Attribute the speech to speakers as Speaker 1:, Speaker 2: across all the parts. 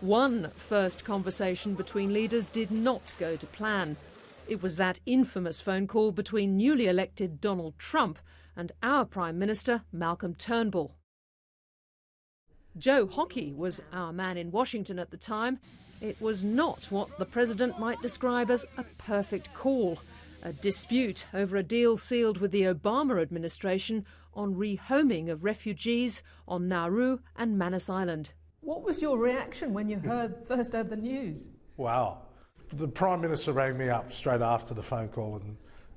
Speaker 1: One first conversation between leaders did not go to plan. It was that infamous phone call between newly elected Donald Trump and our Prime Minister, Malcolm Turnbull. Joe Hockey was our man in Washington at the time. It was not what the president might describe as a perfect call. A dispute over a deal sealed with the Obama administration on rehoming of refugees on Nauru and Manus Island.
Speaker 2: What was your reaction when you first heard the news?
Speaker 3: Wow. The Prime Minister rang me up straight after the phone call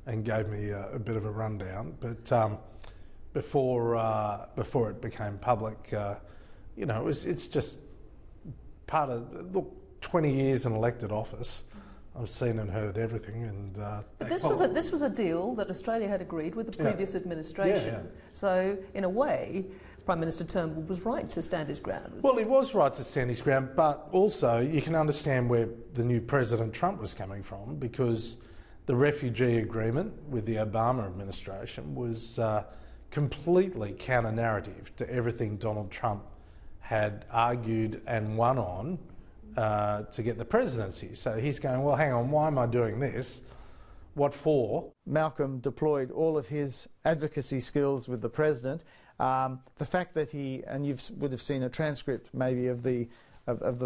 Speaker 3: and gave me a bit of a rundown. But before it became public, you know, it's just part of, look, 20 years in elected office. I've seen and heard everything, and
Speaker 2: but this was a deal that Australia had agreed with the previous administration.
Speaker 3: Yeah.
Speaker 2: So, in a way, Prime Minister Turnbull was right to stand his ground.
Speaker 3: Well, he was right to stand his ground, but also you can understand where the new President Trump was coming from, because the refugee agreement with the Obama administration was completely counter-narrative to everything Donald Trump had argued and won on to get the presidency. So he's going, well, hang on, why am I doing this? What for?
Speaker 4: Malcolm deployed all of his advocacy skills with the president. The fact that and you would have seen a transcript maybe of the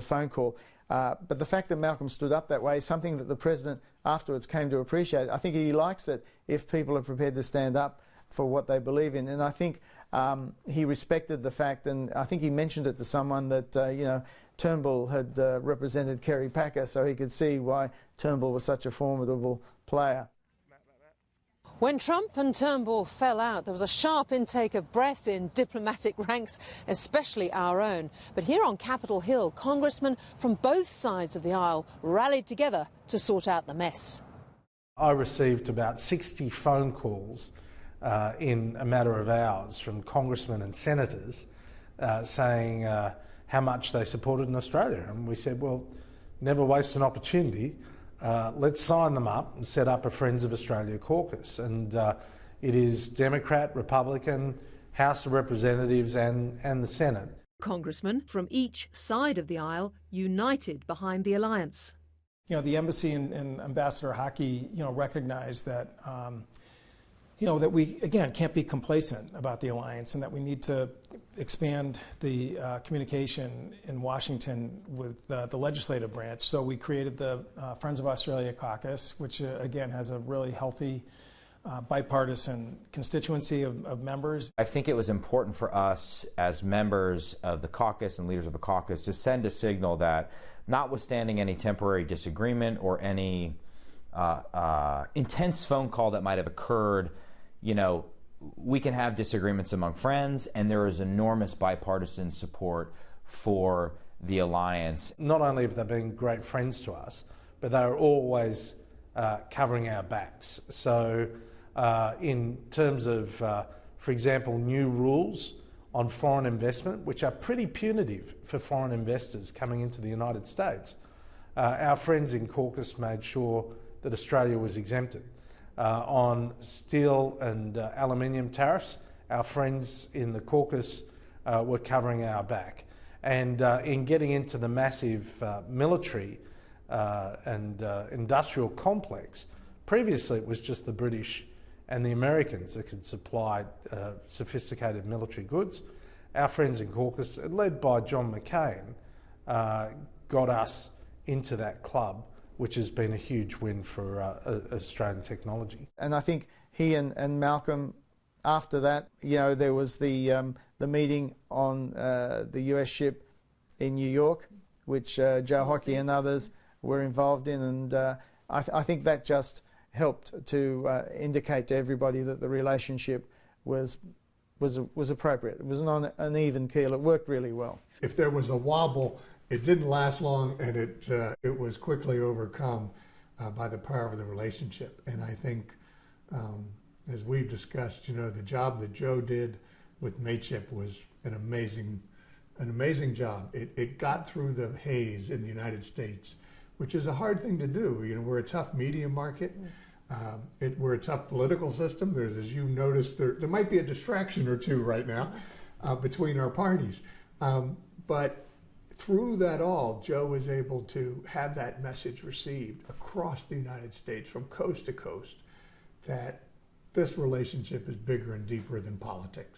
Speaker 4: phone call, but the fact that Malcolm stood up that way is something that the president afterwards came to appreciate. I think he likes it if people are prepared to stand up for what they believe in, and I think he respected the fact, and I think he mentioned it to someone that you know, Turnbull had represented Kerry Packer, so he could see why Turnbull was such a formidable player.
Speaker 1: When Trump and Turnbull fell out, there was a sharp intake of breath in diplomatic ranks, especially our own. But here on Capitol Hill, congressmen from both sides of the aisle rallied together to sort out the mess.
Speaker 3: I received about 60 phone calls in a matter of hours from congressmen and senators saying how much they supported in Australia. And we said, well, never waste an opportunity. Let's sign them up and set up a Friends of Australia caucus. And it is Democrat, Republican, House of Representatives and the Senate.
Speaker 1: Congressmen from each side of the aisle united behind the alliance.
Speaker 5: You know, the embassy and Ambassador Hockey, you know, recognized that, you know, that we, again, can't be complacent about the alliance and that we need to expand the communication in Washington with the legislative branch. So we created the Friends of Australia caucus, which, again, has a really healthy bipartisan constituency of members.
Speaker 6: I think it was important for us as members of the caucus and leaders of the caucus to send a signal that, notwithstanding any temporary disagreement or any intense phone call that might have occurred, you know, we can have disagreements among friends, and there is enormous bipartisan support for the alliance.
Speaker 3: Not only have they been great friends to us, but they are always covering our backs. So in terms of, for example, new rules on foreign investment, which are pretty punitive for foreign investors coming into the United States, our friends in caucus made sure that Australia was exempted. On steel and aluminium tariffs, our friends in the caucus were covering our back. And in getting into the massive military and industrial complex, previously it was just the British and the Americans that could supply sophisticated military goods. Our friends in caucus, led by John McCain, got us into that club, which has been a huge win for Australian technology.
Speaker 4: And I think he and Malcolm, after that, you know, there was the meeting on the US ship in New York, which Joe Hockey and others were involved in, and I think that just helped to indicate to everybody that the relationship was appropriate. It was on an even keel. It worked really well.
Speaker 7: If there was a wobble, it didn't last long, and it was quickly overcome by the power of the relationship. And I think, as we've discussed, you know, the job that Joe did with mateship was an amazing job. It got through the haze in the United States, which is a hard thing to do. You know, we're a tough media market. We're a tough political system. There's, as you noticed, there might be a distraction or two right now between our parties, but through that all, Joe was able to have that message received across the United States from coast to coast that this relationship is bigger and deeper than politics.